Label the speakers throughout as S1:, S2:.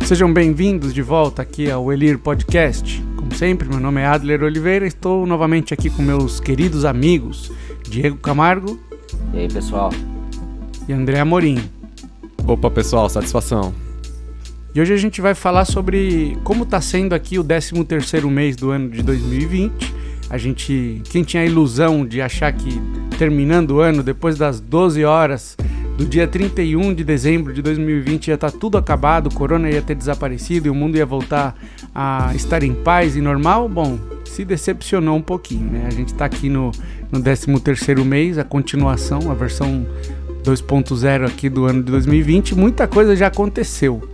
S1: Sejam bem-vindos de volta aqui ao Elir Podcast. Como sempre, meu nome é Adler Oliveira e estou novamente aqui com meus queridos amigos Diego Camargo.
S2: E aí, pessoal?
S1: E André Amorim.
S3: Opa, pessoal, satisfação.
S1: E hoje a gente vai falar sobre como está sendo aqui o 13º mês do ano de 2020. Quem tinha a ilusão de achar que terminando o ano, depois das 12 horas do dia 31 de dezembro de 2020 ia estar tudo acabado, o corona ia ter desaparecido e o mundo ia voltar a estar em paz e normal, bom, se decepcionou um pouquinho, né? A gente está aqui no 13º mês, a continuação, a versão 2.0 aqui do ano de 2020, muita coisa já aconteceu.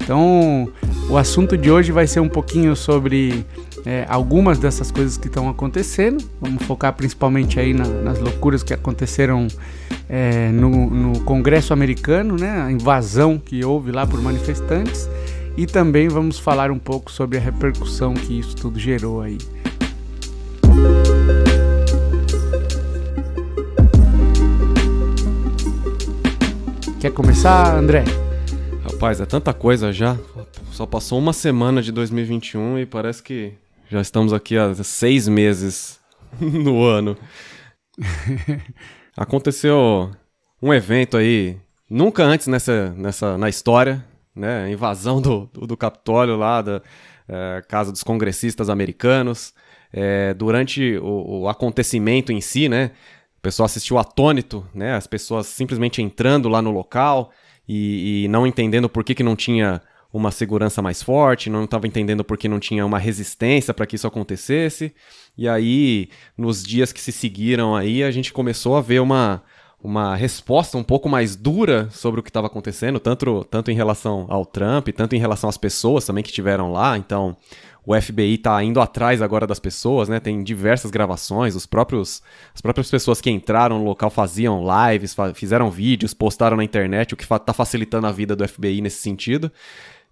S1: Então, o assunto de hoje vai ser um pouquinho sobre algumas dessas coisas que estão acontecendo. Vamos focar principalmente aí nas loucuras que aconteceram no Congresso americano, né? A invasão que houve lá por manifestantes. E também vamos falar um pouco sobre a repercussão que isso tudo gerou aí. Quer começar, André?
S3: Rapaz, é tanta coisa já. Só passou uma semana de 2021 e parece que já estamos aqui há 6 meses no ano. Aconteceu um evento aí, nunca antes na história, né? A invasão do Capitólio lá, da Casa dos Congressistas Americanos. Durante o acontecimento em si, né? O pessoal assistiu atônito, né? As pessoas simplesmente entrando lá no local e não entendendo por que não tinha uma segurança mais forte, não estava entendendo por que não tinha uma resistência para que isso acontecesse. E aí, nos dias que se seguiram aí, a gente começou a ver uma resposta um pouco mais dura sobre o que estava acontecendo, tanto em relação ao Trump, tanto em relação às pessoas também que estiveram lá. Então, o FBI está indo atrás agora das pessoas, né? Tem diversas gravações, as próprias pessoas que entraram no local faziam lives, fizeram vídeos, postaram na internet, o que está facilitando a vida do FBI nesse sentido.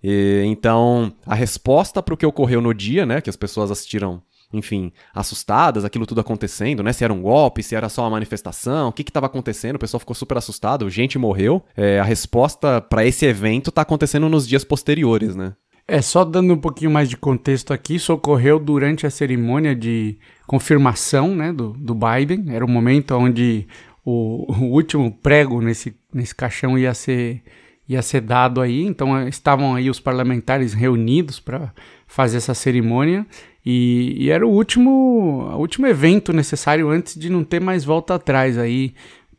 S3: Então, a resposta para o que ocorreu no dia, né? Que as pessoas assistiram, enfim, assustadas, aquilo tudo acontecendo, né? Se era um golpe, se era só uma manifestação, o que estava acontecendo, o pessoal ficou super assustado, gente morreu. A resposta para esse evento está acontecendo nos dias posteriores, né?
S1: Só dando um pouquinho mais de contexto aqui, isso ocorreu durante a cerimônia de confirmação, né, do Biden. Era o momento onde o último prego nesse caixão ia ser dado aí. Então estavam aí os parlamentares reunidos para fazer essa cerimônia e era o último evento necessário antes de não ter mais volta atrás aí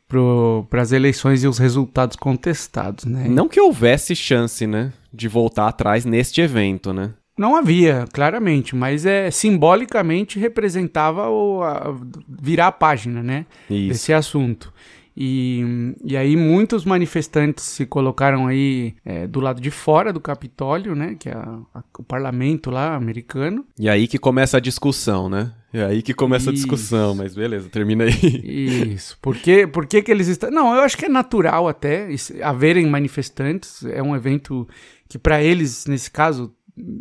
S1: para as eleições e os resultados contestados, né?
S3: Não que houvesse chance, né, de voltar atrás neste evento, né?
S1: Não havia, claramente, mas simbolicamente representava virar a página, né?
S3: Isso.
S1: Desse assunto. E aí muitos manifestantes se colocaram aí do lado de fora do Capitólio, né? Que é o parlamento lá americano.
S3: E aí que começa a discussão, né? A discussão, mas beleza, termina aí.
S1: Isso. Por que eles estão... Não, eu acho que é natural até haverem manifestantes. É um evento que para eles, nesse caso,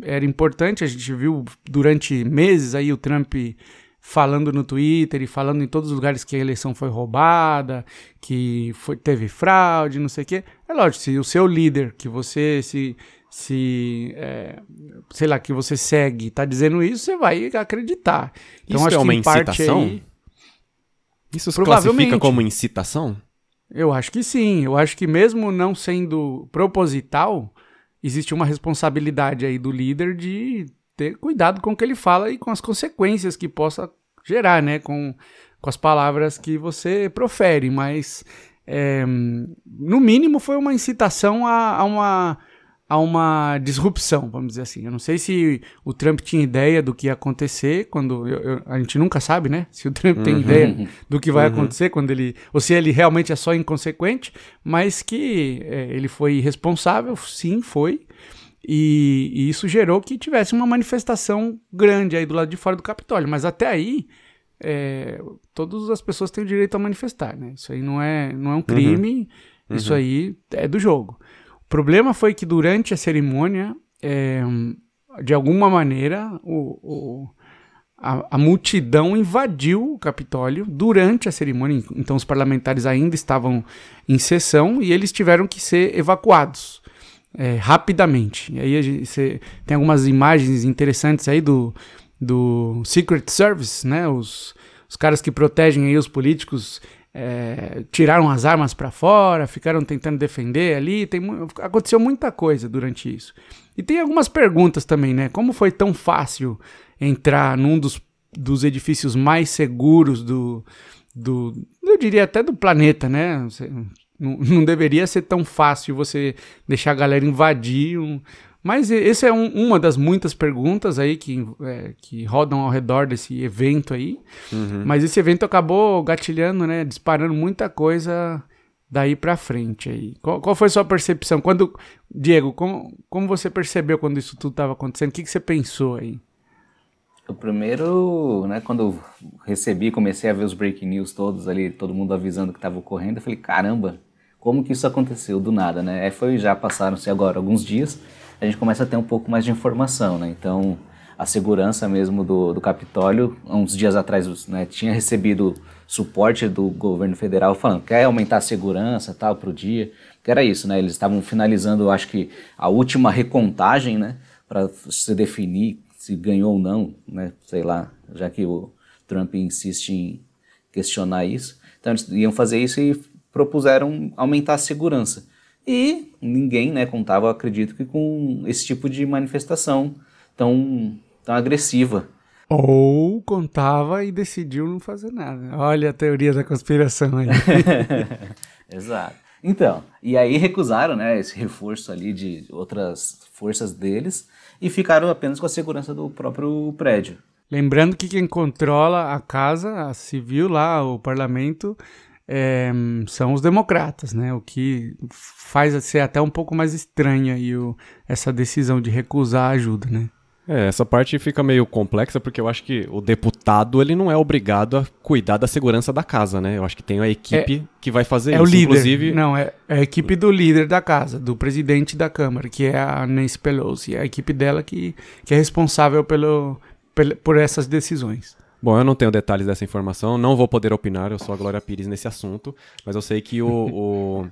S1: era importante. A gente viu durante meses aí o Trump falando no Twitter e falando em todos os lugares que a eleição foi roubada, que teve fraude, não sei o quê. É lógico, se o seu líder, que você sei lá, que você segue, está dizendo isso, você vai acreditar. Então,
S3: isso
S1: acho
S3: é uma
S1: que em parte
S3: incitação?
S1: aí,
S3: Isso se classifica como incitação?
S1: Eu acho que sim. Eu acho que mesmo não sendo proposital, existe uma responsabilidade aí do líder de ter cuidado com o que ele fala e com as consequências que possa gerar, né? Com as palavras que você profere. Mas, no mínimo, foi uma incitação a uma disrupção, vamos dizer assim. Eu não sei se o Trump tinha ideia do que ia acontecer, a gente nunca sabe, né? Se o Trump tem ideia do que vai acontecer, ou se ele realmente é só inconsequente, mas que ele foi irresponsável, sim, foi. E isso gerou que tivesse uma manifestação grande aí do lado de fora do Capitólio. Mas até aí, todas as pessoas têm o direito a manifestar, né? Isso aí não é um crime, isso aí é do jogo. O problema foi que durante a cerimônia, de alguma maneira, a multidão invadiu o Capitólio durante a cerimônia. Então os parlamentares ainda estavam em sessão e eles tiveram que ser evacuados. rapidamente. E aí você tem algumas imagens interessantes aí do Secret Service, né? Os caras que protegem aí os políticos tiraram as armas para fora, ficaram tentando defender ali. Aconteceu muita coisa durante isso. E tem algumas perguntas também, né? Como foi tão fácil entrar num dos edifícios mais seguros eu diria até do planeta, né? Não deveria ser tão fácil você deixar a galera invadir. Mas essa é uma das muitas perguntas aí que rodam ao redor desse evento aí.
S3: Uhum.
S1: Mas esse evento acabou gatilhando, né? Disparando muita coisa daí pra frente aí. Qual foi a sua percepção? Diego, como você percebeu quando isso tudo estava acontecendo? O que você pensou aí?
S2: O primeiro, né, quando eu comecei a ver os breaking news todos ali, todo mundo avisando que estava ocorrendo, eu falei, caramba, como que isso aconteceu do nada, né? Já passaram-se agora alguns dias, a gente começa a ter um pouco mais de informação, né? Então, a segurança mesmo do Capitólio, uns dias atrás, né, tinha recebido suporte do governo federal falando, quer aumentar a segurança, tal, pro dia, que era isso, né? Eles estavam finalizando, acho que, a última recontagem, né, para se definir se ganhou ou não, né, sei lá, já que o Trump insiste em questionar isso. Então eles iam fazer isso e propuseram aumentar a segurança. E ninguém, né, contava, acredito que com esse tipo de manifestação tão agressiva.
S1: Ou contava e decidiu não fazer nada. Olha a teoria da conspiração aí.
S2: Exato. Então, e aí recusaram, né, esse reforço ali de outras forças deles e ficaram apenas com a segurança do próprio prédio.
S1: Lembrando que quem controla a casa, a civil lá, o parlamento, são os democratas, né? O que faz ser até um pouco mais estranha aí essa decisão de recusar a ajuda, né?
S3: Essa parte fica meio complexa porque eu acho que o deputado ele não é obrigado a cuidar da segurança da casa, né? Eu acho que tem a equipe que vai fazer isso.
S1: É o líder,
S3: inclusive...
S1: não, é a equipe do líder da casa, do presidente da Câmara, que é a Nancy Pelosi. É a equipe dela que é responsável por essas decisões.
S3: Bom, eu não tenho detalhes dessa informação, não vou poder opinar, eu sou a Glória Pires nesse assunto, mas eu sei que o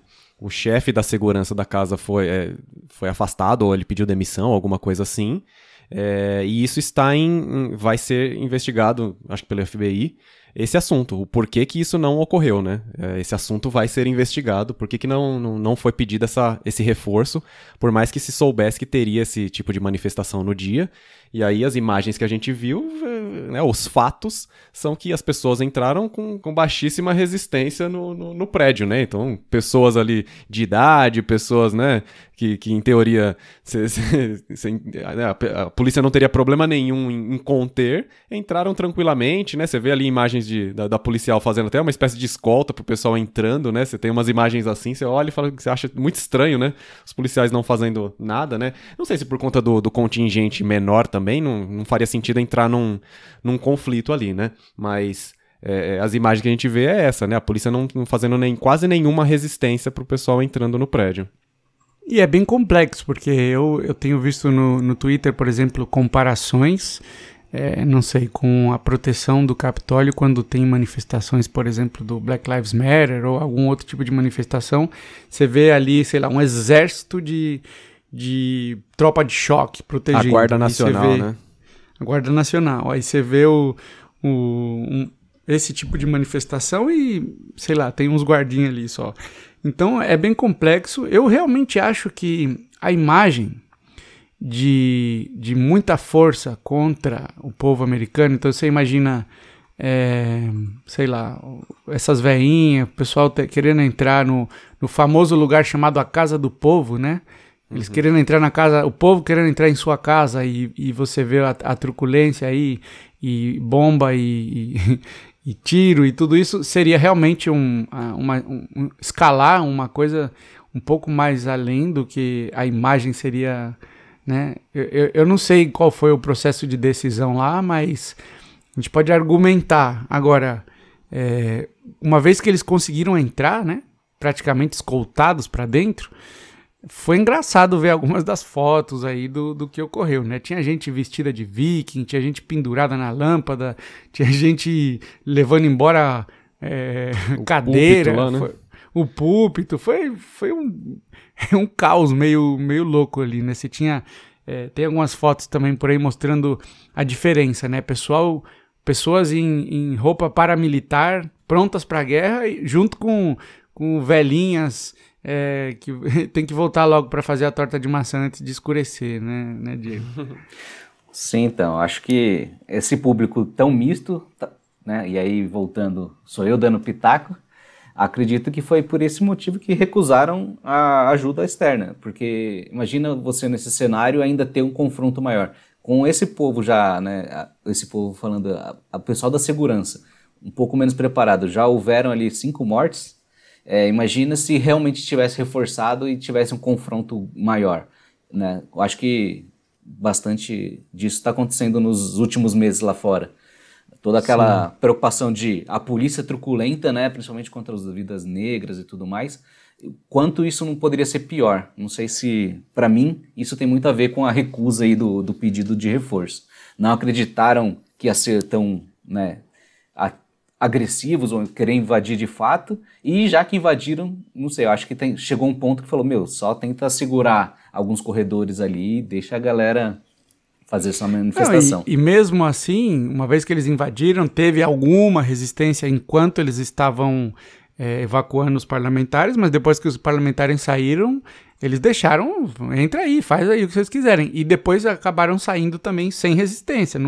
S3: chefe da segurança da casa foi afastado, ou ele pediu demissão, alguma coisa assim. E isso vai ser investigado, acho que pelo FBI, esse assunto, o porquê que isso não ocorreu, né? Esse assunto vai ser investigado, por que não foi pedido esse reforço, por mais que se soubesse que teria esse tipo de manifestação no dia. E aí as imagens que a gente viu, né, os fatos, são que as pessoas entraram com baixíssima resistência no prédio, né? Então, pessoas ali de idade, pessoas, né, que em teoria a polícia não teria problema nenhum em conter, entraram tranquilamente, né? Você vê ali imagens da policial fazendo até uma espécie de escolta pro pessoal entrando, né? Você tem umas imagens assim, você olha e fala que você acha muito estranho, né? Os policiais não fazendo nada, né? Não sei se por conta do contingente menor também, não faria sentido entrar num conflito ali, né? Mas as imagens que a gente vê é essa, né? A polícia não fazendo quase nenhuma resistência pro pessoal entrando no prédio.
S1: E é bem complexo, porque eu tenho visto no Twitter, por exemplo, comparações, não sei, com a proteção do Capitólio quando tem manifestações, por exemplo, do Black Lives Matter ou algum outro tipo de manifestação. Você vê ali, sei lá, um exército de tropa de choque protegendo.
S3: A Guarda Nacional, né?
S1: A Guarda Nacional. Aí você vê esse tipo de manifestação e, sei lá, tem uns guardinhas ali só. Então é bem complexo. Eu realmente acho que a imagem de muita força contra o povo americano, então você imagina, sei lá, essas veinhas, o pessoal querendo entrar no famoso lugar chamado a Casa do Povo, né? Eles querendo entrar na casa, o povo querendo entrar em sua casa e você vê a truculência aí, e bomba e tiro e tudo isso, seria realmente escalar uma coisa um pouco mais além do que a imagem seria, né? Eu não sei qual foi o processo de decisão lá, mas a gente pode argumentar. Agora, uma vez que eles conseguiram entrar, né, praticamente escoltados para dentro, foi engraçado ver algumas das fotos aí do que ocorreu, né? Tinha gente vestida de viking, tinha gente pendurada na lâmpada, tinha gente levando embora cadeira.
S3: Púlpito lá, né?
S1: o púlpito, foi um caos meio louco ali, né? Você tinha, tem algumas fotos também por aí mostrando a diferença, né? Pessoas em roupa paramilitar, prontas para a guerra, junto com velhinhas que tem que voltar logo para fazer a torta de maçã antes de escurecer, né, Diego?
S2: Sim, então, acho que esse público tão misto, né, e aí voltando, sou eu dando pitaco, acredito que foi por esse motivo que recusaram a ajuda externa, porque imagina você nesse cenário ainda ter um confronto maior. Com esse povo já, né, esse povo falando, o pessoal da segurança, um pouco menos preparado, já houveram ali 5 mortes, imagina se realmente tivesse reforçado e tivesse um confronto maior, né? Eu acho que bastante disso está acontecendo nos últimos meses lá fora. Toda aquela preocupação de a polícia truculenta, né, principalmente contra as vidas negras e tudo mais, quanto isso não poderia ser pior. Não sei se, para mim, isso tem muito a ver com a recusa aí do pedido de reforço. Não acreditaram que ia ser tão, né, agressivos ou querer invadir de fato, e já que invadiram, não sei, eu acho que chegou um ponto que falou, só tenta segurar alguns corredores ali e deixa a galera fazer sua manifestação.
S1: Não, e mesmo assim, uma vez que eles invadiram, teve alguma resistência enquanto eles estavam evacuando os parlamentares, mas depois que os parlamentares saíram, eles deixaram, entra aí, faz aí o que vocês quiserem. E depois acabaram saindo também sem resistência.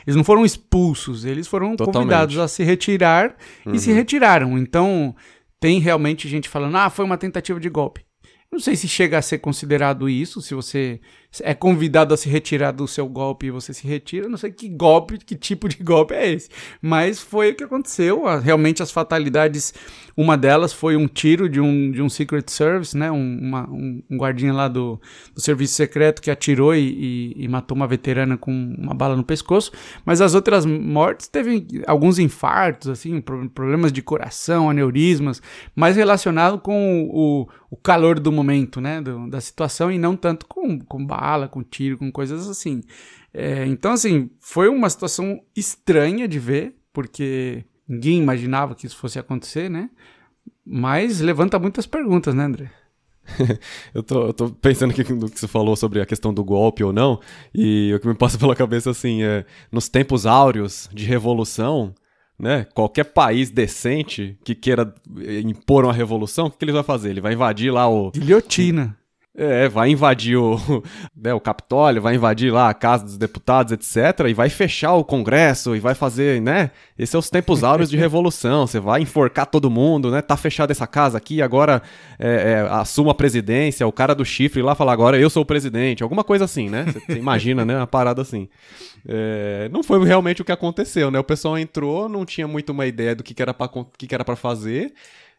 S1: Eles não foram expulsos, eles foram convidados a se retirar e se retiraram. Então, tem realmente gente falando, foi uma tentativa de golpe. Não sei se chega a ser considerado isso, se você é convidado a se retirar do seu golpe e você se retira, não sei que tipo de golpe é esse. Mas foi o que aconteceu, realmente as fatalidades, uma delas foi um tiro de um Secret Service, né, um guardinha lá do serviço secreto que atirou e matou uma veterana com uma bala no pescoço, mas as outras mortes teve alguns infartos, assim, problemas de coração, aneurismas, mais relacionado com o calor do momento, né, da situação, e não tanto com bala, com tiro, com coisas assim. Então, assim, foi uma situação estranha de ver, porque ninguém imaginava que isso fosse acontecer, né, mas levanta muitas perguntas, né, André?
S3: Eu tô pensando aqui no que você falou sobre a questão do golpe ou não, e o que me passa pela cabeça, assim, nos tempos áureos de revolução, né, qualquer país decente que queira impor uma revolução, o que ele vai fazer? Ele vai invadir lá
S1: guilhotina.
S3: Vai invadir o Capitólio, vai invadir lá a Casa dos Deputados, etc., e vai fechar o Congresso, e vai fazer, né? Esses são os tempos áureos de revolução, você vai enforcar todo mundo, né? Tá fechada essa casa aqui, agora assuma a presidência, o cara do chifre lá fala, agora eu sou o presidente, alguma coisa assim, né? Você imagina, né? Uma parada assim. Não foi realmente o que aconteceu, né? O pessoal entrou, não tinha muito uma ideia do que era pra fazer.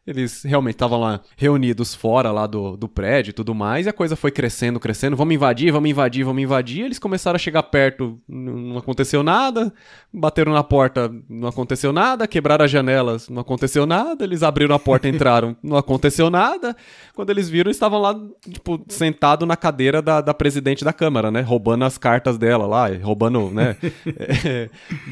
S3: Eles realmente estavam lá reunidos fora lá do prédio e tudo mais, e a coisa foi crescendo, vamos invadir, eles começaram a chegar perto, não aconteceu nada, bateram na porta, não aconteceu nada, quebraram as janelas, não aconteceu nada, eles abriram a porta, entraram, não aconteceu nada, quando eles viram, eles estavam lá, tipo, sentado na cadeira da presidente da Câmara, né, roubando as cartas dela lá, roubando, né,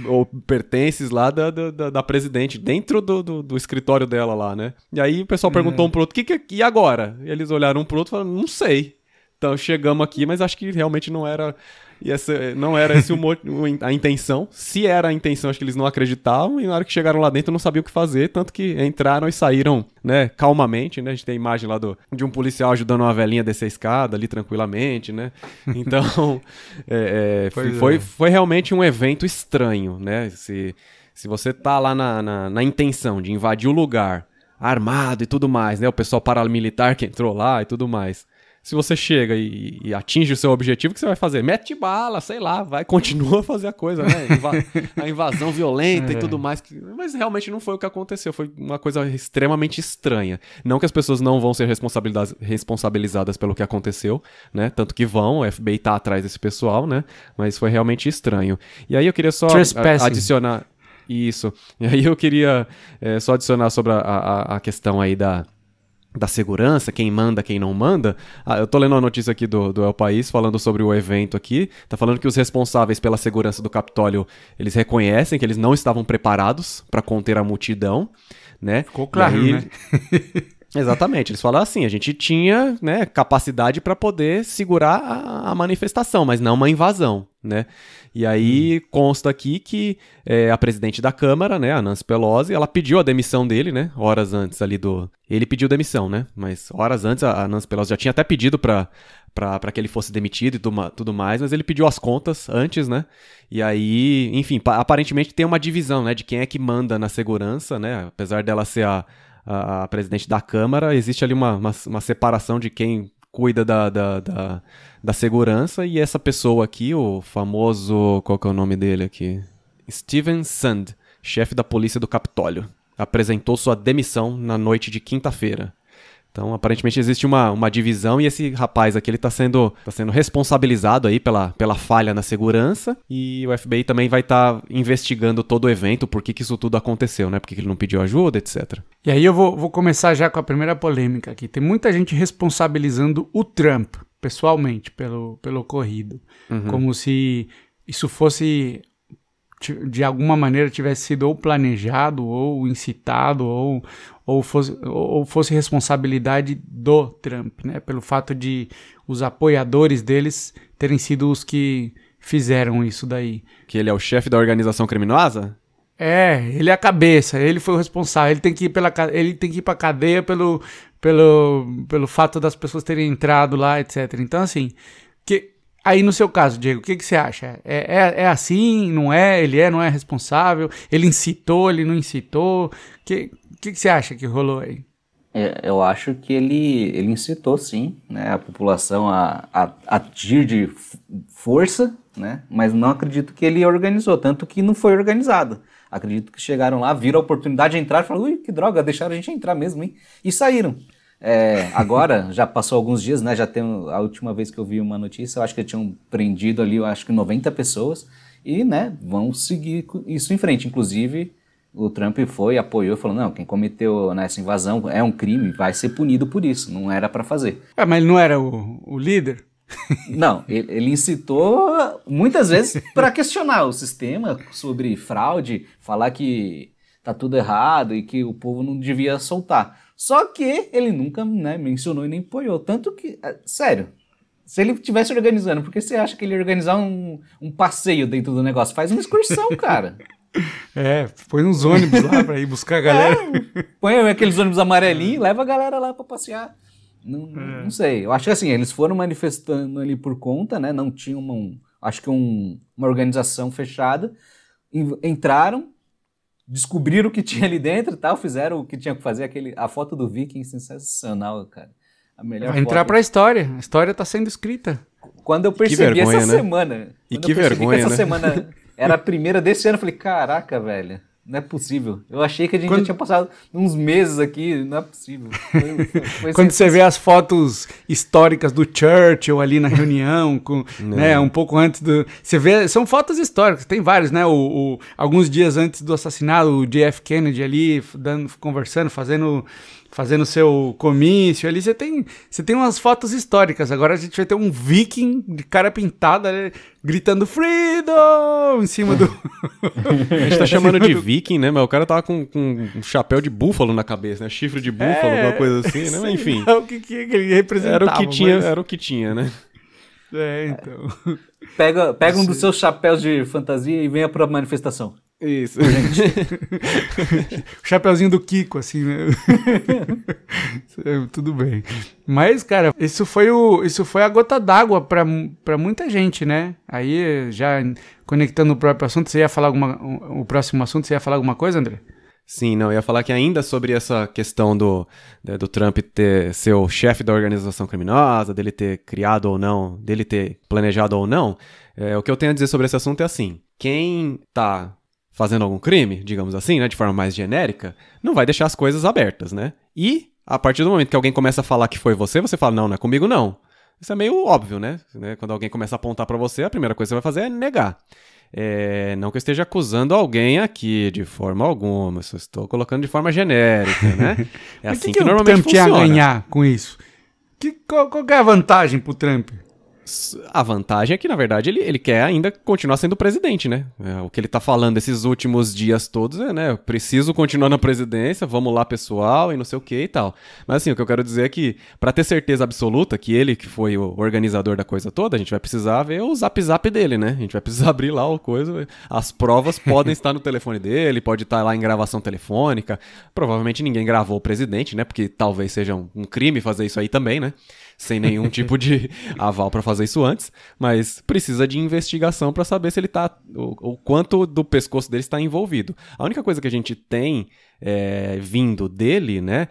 S3: ou pertences lá da presidente, dentro do escritório dela lá, né. E aí o pessoal perguntou um pro outro, e agora? E eles olharam um pro outro e falaram, não sei. Então chegamos aqui, mas acho que realmente não era essa a intenção. Se era a intenção, acho que eles não acreditavam, e na hora que chegaram lá dentro não sabiam o que fazer, tanto que entraram e saíram, né, calmamente, né? A gente tem a imagem lá de um policial ajudando uma velhinha a descer a escada ali tranquilamente, né? Então, foi realmente um evento estranho, né? Se você tá lá na intenção de invadir o lugar, armado e tudo mais, né? O pessoal paramilitar que entrou lá e tudo mais. Se você chega e atinge o seu objetivo, o que você vai fazer? Mete bala, sei lá, continua a fazer a coisa, né? A invasão violenta e tudo mais. Mas realmente não foi o que aconteceu. Foi uma coisa extremamente estranha. Não que as pessoas não vão ser responsabilizadas pelo que aconteceu, né? Tanto que vão, o FBI tá atrás desse pessoal, né? Mas foi realmente estranho. E aí eu queria só adicionar... Isso. E aí eu queria só adicionar sobre a questão aí da segurança, quem manda, quem não manda. Eu tô lendo uma notícia aqui do El País falando sobre o evento aqui. Tá falando que os responsáveis pela segurança do Capitólio, eles reconhecem que eles não estavam preparados para conter a multidão, né?
S1: Ficou claro, né?
S3: Exatamente, eles falam assim, a gente tinha, né, capacidade para poder segurar a manifestação, mas não uma invasão, né? E aí consta aqui que a presidente da Câmara, né, a Nancy Pelosi, ela pediu a demissão dele, né, horas antes ali do... Ele pediu demissão, né, mas horas antes a Nancy Pelosi já tinha até pedido para que ele fosse demitido e tudo mais, mas ele pediu as contas antes, né? E aí, enfim, aparentemente tem uma divisão, né, de quem é que manda na segurança, né? Apesar dela ser a presidente da Câmara, existe ali uma separação de quem cuida da segurança, e essa pessoa aqui, o famoso, qual que é o nome dele aqui? Steven Sund, chefe da polícia do Capitólio, apresentou sua demissão na noite de quinta-feira. Então, aparentemente existe uma divisão, e esse rapaz aqui, ele tá sendo responsabilizado aí pela falha na segurança, e o FBI também vai estar investigando todo o evento, por que isso tudo aconteceu, né? Por que ele não pediu ajuda, etc.
S1: E aí eu vou começar já com a primeira polêmica aqui. Tem muita gente responsabilizando o Trump, pessoalmente, pelo ocorrido. Como se isso fosse, de alguma maneira, tivesse sido ou planejado, ou incitado, ou fosse responsabilidade do Trump, né? Pelo fato de os apoiadores deles terem sido os que fizeram isso daí.
S3: Que ele é o chefe da organização criminosa?
S1: Ele é a cabeça, ele foi o responsável, ele tem que ir pra cadeia pelo fato das pessoas terem entrado lá, etc. Então, assim, aí no seu caso, Diego, o que você acha? É assim, não é? Ele não é responsável? Ele incitou, ele não incitou? O que você acha que rolou aí?
S2: Eu acho que ele incitou, sim, né, a população a agir de força, né, mas não acredito que ele organizou, tanto que não foi organizado. Acredito que chegaram lá, viram a oportunidade de entrar e falaram, ui, que droga, deixaram a gente entrar mesmo, hein? E saíram. Agora, já passou alguns dias, né, a última vez que eu vi uma notícia, eu acho que tinham prendido ali, eu acho que 90 pessoas, e, né, vão seguir isso em frente. Inclusive, o Trump apoiou, falou, não, quem cometeu nessa invasão é um crime, vai ser punido por isso, não era pra fazer.
S1: Mas ele não era o líder?
S2: Não, ele incitou muitas vezes para questionar o sistema sobre fraude, falar que tá tudo errado e que o povo não devia soltar. Só que ele nunca, né, mencionou e nem apoiou. Tanto que, sério, se ele estivesse organizando, por que você acha que ele ia organizar um passeio dentro do negócio? Faz uma excursão, cara.
S1: Põe uns ônibus lá pra ir buscar a galera.
S2: Põe aqueles ônibus amarelinhos, leva a galera lá pra passear. Não sei, eu acho que assim, eles foram manifestando ali por conta, né, não tinha uma organização fechada, entraram, descobriram o que tinha ali dentro e tal, fizeram o que tinha que fazer, a foto do Viking sensacional, cara. A melhor
S1: Vai entrar pra história, a história tá sendo escrita.
S2: Quando eu percebi essa semana,
S3: essa
S2: semana era a primeira desse ano, eu falei, caraca, velho. Não é possível. Eu achei que a gente já tinha passado uns meses aqui. Não é possível. Foi
S1: Quando você vê as fotos históricas do Churchill ali na reunião, né, um pouco antes do... Você vê, são fotos históricas, tem vários, né? Alguns dias antes do assassinato, o JF Kennedy ali, conversando, fazendo seu comício ali, você tem umas fotos históricas. Agora a gente vai ter um viking de cara pintada, né, gritando Freedom em cima do...
S3: A gente tá chamando de viking, né, mas o cara tava com um chapéu de búfalo na cabeça, né, chifre de búfalo, alguma coisa assim, né, mas enfim.
S1: O que ele representava.
S3: Era o que tinha, né.
S1: Então...
S2: Pega um dos seus chapéus de fantasia e venha pra manifestação.
S3: Isso.
S1: O chapeuzinho do Kiko, assim, né? Tudo bem. Mas, cara, isso foi a gota d'água pra muita gente, né? Aí, já conectando o próprio assunto, você ia falar o próximo assunto, você ia falar alguma coisa, André?
S3: Sim, não, eu ia falar que ainda sobre essa questão do Trump ser o chefe da organização criminosa, dele ter criado ou não, dele ter planejado ou não, o que eu tenho a dizer sobre esse assunto é assim, quem tá fazendo algum crime, digamos assim, né, de forma mais genérica, não vai deixar as coisas abertas, né? E, a partir do momento que alguém começa a falar que foi você fala, não é comigo não. Isso é meio óbvio, né? Quando alguém começa a apontar pra você, a primeira coisa que você vai fazer é negar. Não que eu esteja acusando alguém aqui de forma alguma, eu só estou colocando de forma genérica, né?
S1: Assim que normalmente funciona. O Trump tinha a ganhar com isso? Qual que é a vantagem pro Trump?
S3: A vantagem é que, na verdade, ele quer ainda continuar sendo presidente, né? O que ele tá falando esses últimos dias todos é, né? Eu preciso continuar na presidência, vamos lá, pessoal, e não sei o que e tal. Mas, assim, o que eu quero dizer é que, pra ter certeza absoluta que ele que foi o organizador da coisa toda, a gente vai precisar ver o zap dele, né? A gente vai precisar abrir lá o coisa. As provas podem estar no telefone dele, pode estar lá em gravação telefônica. Provavelmente ninguém gravou o presidente, né? Porque talvez seja um crime fazer isso aí também, né? Sem nenhum tipo de aval para fazer isso antes, mas precisa de investigação para saber se ele tá, o quanto do pescoço dele está envolvido. A única coisa que a gente tem vindo dele, né,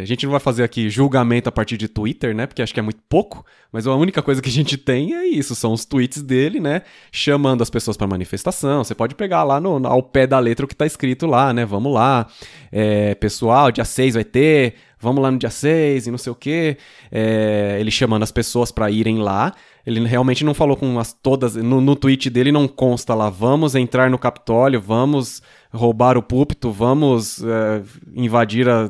S3: a gente não vai fazer aqui julgamento a partir de Twitter, né, porque acho que é muito pouco, mas a única coisa que a gente tem é isso, são os tweets dele, né, chamando as pessoas para manifestação. Você pode pegar lá ao pé da letra o que tá escrito lá, né, vamos lá, pessoal, dia 6 vai ter, vamos lá no dia 6 e não sei o quê. Ele chamando as pessoas pra irem lá. Ele realmente não falou com todas... No tweet dele não consta lá, vamos entrar no Capitólio, vamos roubar o púlpito, vamos invadir a...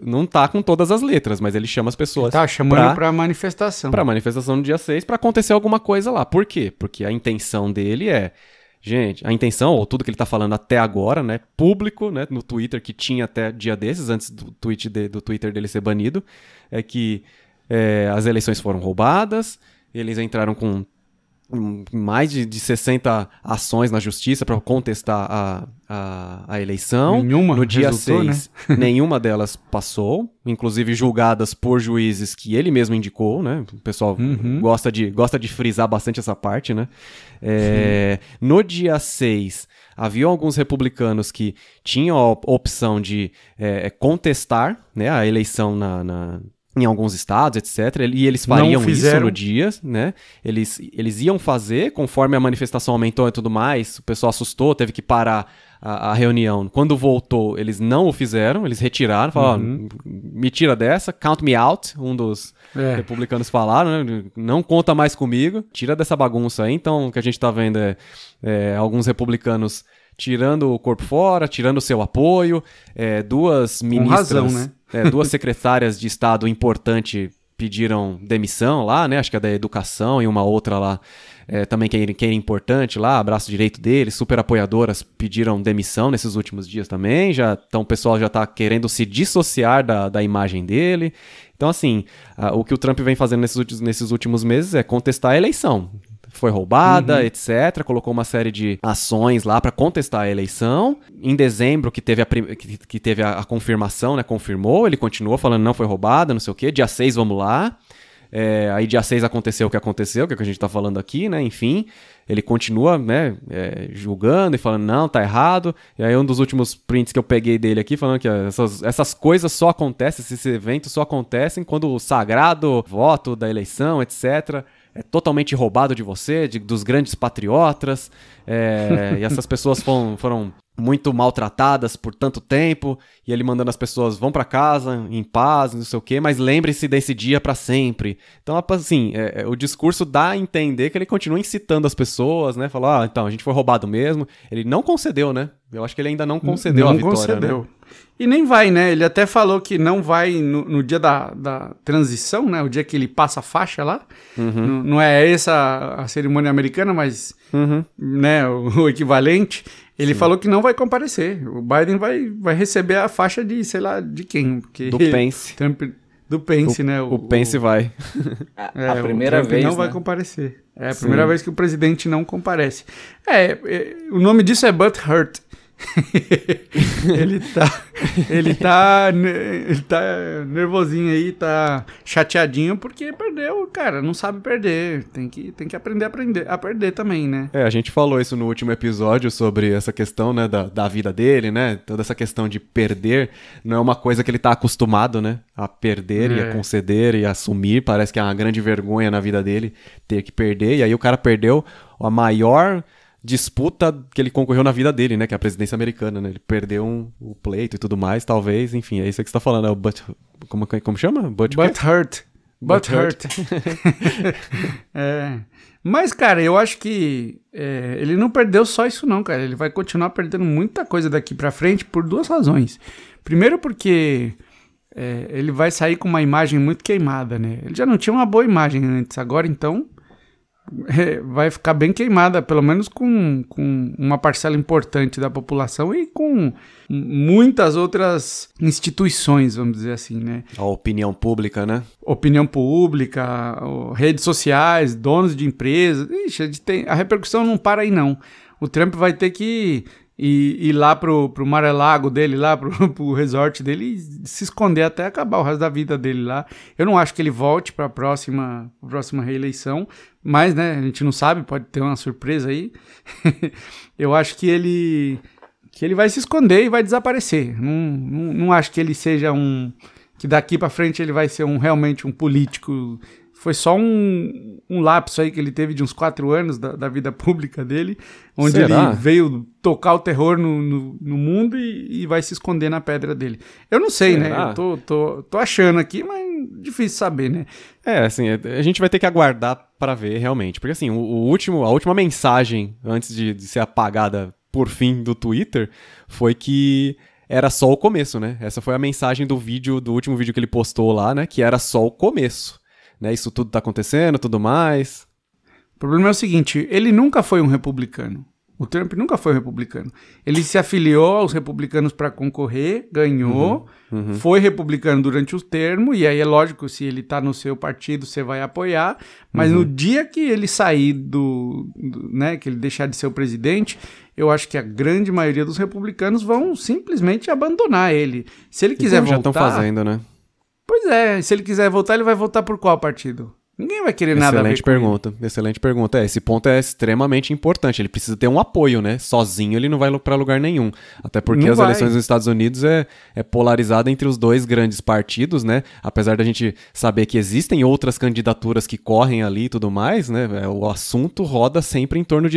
S3: Não tá com todas as letras, mas ele chama as pessoas...
S1: Tá chamando pra manifestação.
S3: Pra manifestação no dia 6, pra acontecer alguma coisa lá. Por quê? Porque a intenção dele gente, a intenção, ou tudo que ele tá falando até agora, né, público, né, no Twitter, que tinha até dia desses, antes do Twitter dele ser banido, é que as eleições foram roubadas, eles entraram com mais de 60 ações na justiça para contestar a eleição.
S1: Nenhuma
S3: no dia
S1: resultou,
S3: 6, né? Nenhuma delas passou, inclusive julgadas por juízes que ele mesmo indicou, né? O pessoal gosta de frisar bastante essa parte, né? No dia 6, havia alguns republicanos que tinham a opção de contestar, né, a eleição em alguns estados, etc. E eles fariam isso no dia, né? Eles iam fazer, conforme a manifestação aumentou e tudo mais, o pessoal assustou, teve que parar a reunião. Quando voltou, eles não o fizeram, eles retiraram, falaram, me tira dessa, count me out, um dos republicanos falaram, né? Não conta mais comigo, tira dessa bagunça aí. Então, o que a gente tá vendo é alguns republicanos tirando o corpo fora, tirando o seu apoio, duas ministras...
S1: Com razão, né?
S3: Duas secretárias de Estado importante pediram demissão lá, né? Acho que a da Educação e uma outra lá também que era importante lá, braço direito deles, super apoiadoras, pediram demissão nesses últimos dias também. Então o pessoal já tá querendo se dissociar da imagem dele. Então, assim, o que o Trump vem fazendo nesses últimos meses é contestar a eleição. Foi roubada, etc. Colocou uma série de ações lá para contestar a eleição. Em dezembro, que teve a confirmação, né? Confirmou, ele continuou falando não foi roubada, não sei o quê. Dia 6, vamos lá. Aí dia 6 aconteceu o que aconteceu, que é o que a gente tá falando aqui, né? Enfim, ele continua, né, julgando e falando não, tá errado. E aí um dos últimos prints que eu peguei dele aqui, falando que essas coisas só acontecem, esses eventos só acontecem quando o sagrado voto da eleição, etc., é totalmente roubado de você, dos grandes patriotas, e essas pessoas foram muito maltratadas por tanto tempo, e ele mandando as pessoas vão pra casa em paz, não sei o quê, mas lembre-se desse dia pra sempre. Então, assim, o discurso dá a entender que ele continua incitando as pessoas, né? Falar, então, a gente foi roubado mesmo. Ele não concedeu, né? Eu acho que ele ainda não concedeu a vitória. Não concedeu. Né?
S1: E nem vai, né? Ele até falou que não vai no dia da transição, né? O dia que ele passa a faixa lá. Não é essa a cerimônia americana, mas né, o equivalente. Ele falou que não vai comparecer. O Biden vai receber a faixa de, sei lá, de quem? Porque
S3: do Pence.
S1: Do Pence, né?
S3: O Pence vai.
S2: A primeira vez,
S1: não vai comparecer. É a primeira vez que o presidente não comparece. O nome disso é Butt Hurt. ele tá nervosinho aí, tá chateadinho porque perdeu, cara, não sabe perder, tem que aprender a perder também, né?
S3: A gente falou isso no último episódio sobre essa questão, né, da vida dele, né, toda essa questão de perder, não é uma coisa que ele tá acostumado, né, a perder e a conceder e a assumir, parece que é uma grande vergonha na vida dele ter que perder, e aí o cara perdeu a maior disputa que ele concorreu na vida dele, né? Que é a presidência americana, né? Ele perdeu o pleito e tudo mais, talvez, enfim, é isso que você tá falando, é o como chama?
S1: Butt Hurt. Mas, cara, eu acho que ele não perdeu só isso não, cara. Ele vai continuar perdendo muita coisa daqui pra frente por duas razões. Primeiro porque ele vai sair com uma imagem muito queimada, né? Ele já não tinha uma boa imagem antes, agora então vai ficar bem queimada, pelo menos com uma parcela importante da população e com muitas outras instituições, vamos dizer assim, né?
S3: A opinião pública, né?
S1: Opinião pública, redes sociais, donos de empresas. Ixi, a repercussão não para aí, não. O Trump vai ter que ir lá pro Mar-a-Lago dele, lá pro resort dele, e se esconder até acabar o resto da vida dele lá. Eu não acho que ele volte para a próxima reeleição, mas, né, a gente não sabe, pode ter uma surpresa aí. Eu acho que ele vai se esconder e vai desaparecer. Não acho que ele seja que daqui para frente ele vai ser realmente um político. Foi só um lapso aí que ele teve de uns 4 anos da vida pública dele, onde ele veio tocar o terror no mundo e vai se esconder na pedra dele. Eu não sei, né? Eu tô achando aqui, mas difícil saber, né?
S3: Assim, a gente vai ter que aguardar para ver realmente. Porque assim, a última mensagem antes de ser apagada por fim do Twitter foi que era só o começo, né? Essa foi a mensagem do último vídeo que ele postou lá, né? Que era só o começo. Né, isso tudo tá acontecendo, tudo mais.
S1: O problema é o seguinte, ele nunca foi um republicano. O Trump nunca foi um republicano. Ele se afiliou aos republicanos para concorrer, ganhou, foi republicano durante o termo, e aí é lógico, se ele tá no seu partido, você vai apoiar, mas no dia que ele sair né, que ele deixar de ser o presidente, eu acho que a grande maioria dos republicanos vão simplesmente abandonar ele. Se ele quiser voltar...
S3: já estão fazendo, né?
S1: Pois é, se ele quiser voltar, ele vai voltar por qual partido? Ninguém vai querer nada a ver com ele.
S3: Excelente pergunta. Esse ponto é extremamente importante. Ele precisa ter um apoio, né? Sozinho ele não vai para lugar nenhum. Até porque as eleições dos Estados Unidos é polarizada entre os dois grandes partidos, né? Apesar da gente saber que existem outras candidaturas que correm ali e tudo mais, né? O assunto roda sempre em torno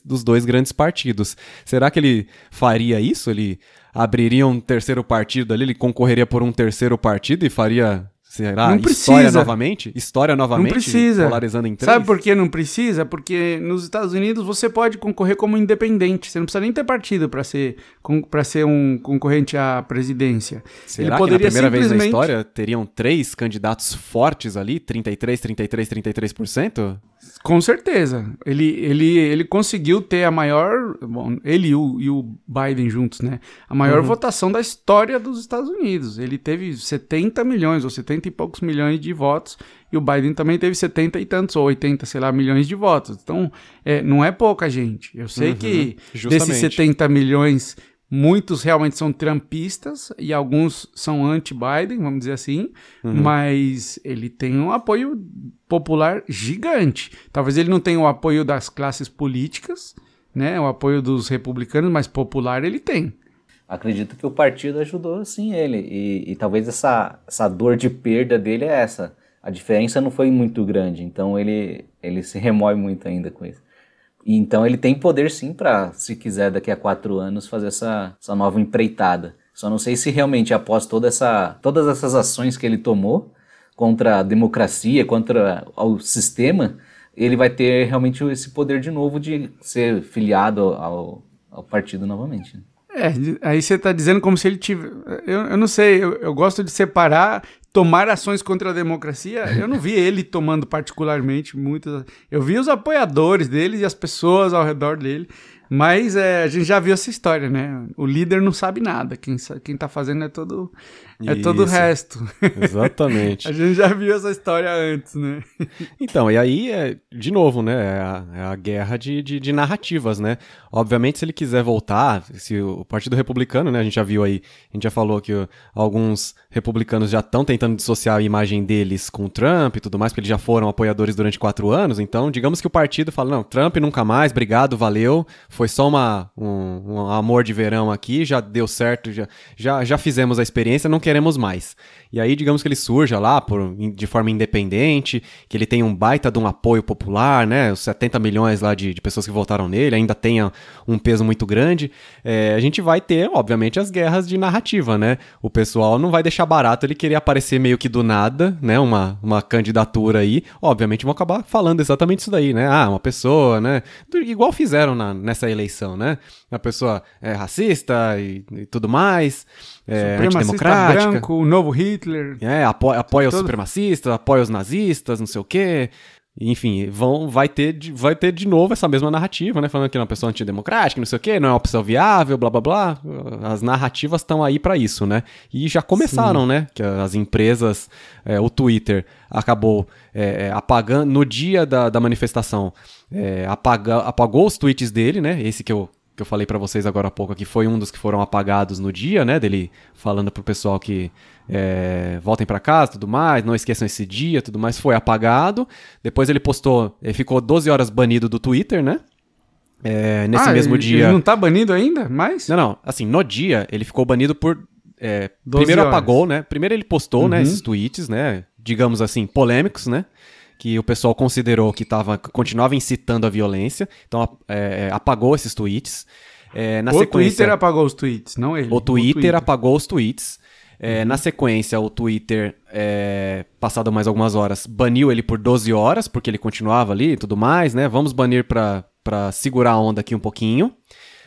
S3: dos dois grandes partidos. Será que ele faria isso? Ele abriria um terceiro partido ali? Ele concorreria por um terceiro partido e faria... Será?
S1: Não precisa.
S3: História novamente?
S1: Não precisa.
S3: Polarizando em 3?
S1: Sabe por que não precisa? Porque nos Estados Unidos você pode concorrer como independente. Você não precisa nem ter partido para ser um concorrente à presidência.
S3: Será ele poderia que na primeira vez na história teriam 3 candidatos fortes ali? 33%?
S1: Com certeza. Ele conseguiu ter a maior... Bom, ele e o Biden juntos, né? A maior votação da história dos Estados Unidos. Ele teve 70 milhões ou 70 e poucos milhões de votos. E o Biden também teve 70 e tantos, ou 80, sei lá, milhões de votos. Então, não é pouca gente. Eu sei que desses 70 milhões... Muitos realmente são trumpistas e alguns são anti-Biden, vamos dizer assim, mas ele tem um apoio popular gigante. Talvez ele não tenha o apoio das classes políticas, né, o apoio dos republicanos, mas popular ele tem.
S2: Acredito que o partido ajudou sim ele, e talvez essa dor de perda dele é essa. A diferença não foi muito grande, então ele se remói muito ainda com isso. Então ele tem poder sim para, se quiser, daqui a 4 anos fazer essa nova empreitada. Só não sei se realmente após todas essas ações que ele tomou contra a democracia, contra o sistema, ele vai ter realmente esse poder de novo de ser filiado ao partido novamente.
S1: Aí você está dizendo como se ele tivesse... Eu não sei, eu gosto de separar... Tomar ações contra a democracia, eu não vi ele tomando particularmente muitas... Eu vi os apoiadores dele e as pessoas ao redor dele, mas a gente já viu essa história, né? O líder não sabe nada, quem tá fazendo é todo o resto.
S3: Exatamente.
S1: A gente já viu essa história antes, né?
S3: Então, e aí, de novo, né? É a guerra de narrativas, né? Obviamente, se ele quiser voltar, se o Partido Republicano, né? A gente já viu aí, a gente já falou que alguns republicanos já estão tentando dissociar a imagem deles com o Trump e tudo mais, porque eles já foram apoiadores durante 4 anos, então digamos que o partido fala, não, Trump nunca mais, obrigado, valeu, foi só um amor de verão aqui, já deu certo, já fizemos a experiência, não queremos mais. E aí digamos que ele surja lá de forma independente, que ele tenha um baita de um apoio popular, né, os 70 milhões lá de pessoas que votaram nele, ainda tenha um peso muito grande, a gente vai ter, obviamente, as guerras de narrativa, né, o pessoal não vai deixar barato ele querer aparecer meio que do nada, né, uma candidatura aí, obviamente vão acabar falando exatamente isso daí, né, uma pessoa, né, igual fizeram nessa eleição, né, a pessoa é racista e tudo mais, antidemocrática,
S1: branco, o novo Hitler,
S3: apoia os supremacistas, apoia os nazistas, não sei o quê, Enfim, vai ter de novo essa mesma narrativa, né? Falando que é uma pessoa antidemocrática, não sei o quê, não é uma opção viável, blá blá blá. As narrativas estão aí para isso, né? E já começaram, Sim. né? Que as empresas, o Twitter acabou apagando, no dia da manifestação, apagou os tweets dele, né? Esse que eu falei pra vocês agora há pouco aqui, foi um dos que foram apagados no dia, né, dele falando pro pessoal que voltem pra casa, tudo mais, não esqueçam esse dia, tudo mais, foi apagado. Depois ele postou, ficou 12 horas banido do Twitter, né, nesse mesmo dia.
S1: Ele não tá banido ainda? Mas?
S3: Não, assim, no dia ele ficou banido por... primeiro horas. Apagou, né, primeiro ele postou, né, esses tweets, né, digamos assim, polêmicos, né, que o pessoal considerou que continuava incitando a violência, então apagou esses tweets.
S1: Twitter apagou os tweets, não ele.
S3: O Twitter apagou os tweets. Na sequência, o Twitter, passado mais algumas horas, baniu ele por 12 horas, porque ele continuava ali e tudo mais, né? Vamos banir pra segurar a onda aqui um pouquinho.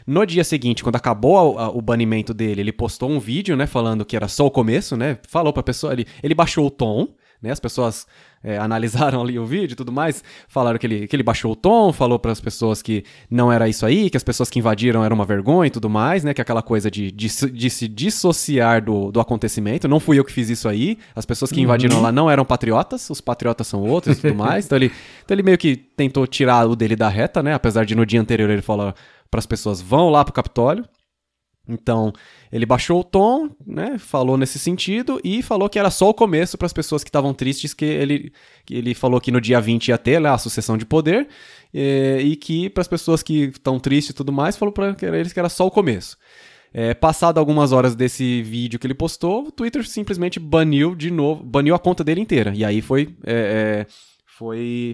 S3: No dia seguinte, quando acabou o banimento dele, ele postou um vídeo, né? Falando que era só o começo, né? Falou pra pessoa, ele baixou o tom, né? As pessoas analisaram ali o vídeo e tudo mais, falaram que ele baixou o tom, falou para as pessoas que não era isso aí, que as pessoas que invadiram eram uma vergonha e tudo mais, né? Que é aquela coisa de se dissociar do acontecimento. Não fui eu que fiz isso aí, as pessoas que invadiram lá não eram patriotas, os patriotas são outros e tudo mais. Então ele meio que tentou tirar o dele da reta, né? Apesar de no dia anterior ele falar para as pessoas, vão lá pro Capitólio. Então, ele baixou o tom, né, falou nesse sentido e falou que era só o começo para as pessoas que estavam tristes, que ele falou que no dia 20 ia ter lá a sucessão de poder e que para as pessoas que estão tristes e tudo mais, falou para eles que era só o começo. Passado algumas horas desse vídeo que ele postou, o Twitter simplesmente baniu a conta dele inteira, e aí foi